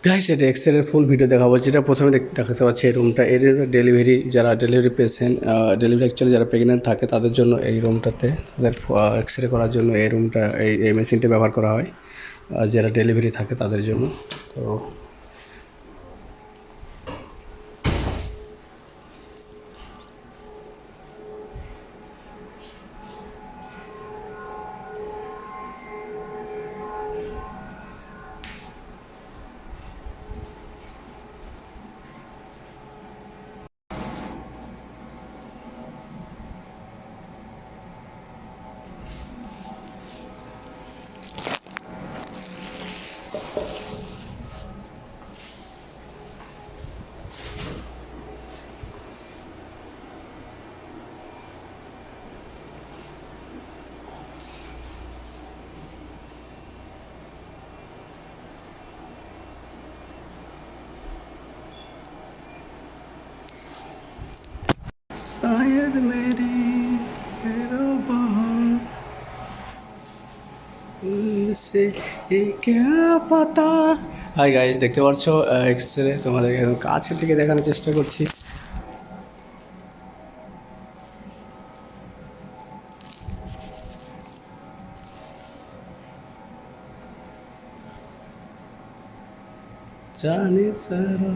Guys এটা এক্সরের full video দেখাবো। যেটা প্রথমে দেখাতে পাচ্ছি এই রুমটা, এর ডেলিভারি যারা ডেলিভারি পেশেন্ট, ডেলিভারি অ্যাকচুয়ালি যারা প্রেগনেন্ট থাকে তাদের জন্য এই রুমটাতে তাদের এক্সরে করার জন্য এই রুমটা এই মেশিনটা ব্যবহার করা হয়, যারা ডেলিভারি থাকে তাদের জন্য। তো शायद मेरी से ये क्या पता। হাই গাইস, দেখতে পাচ্ছ এক্সরে তোমাদের কাছের থেকে দেখানোর চেষ্টা করছি। জানি সারা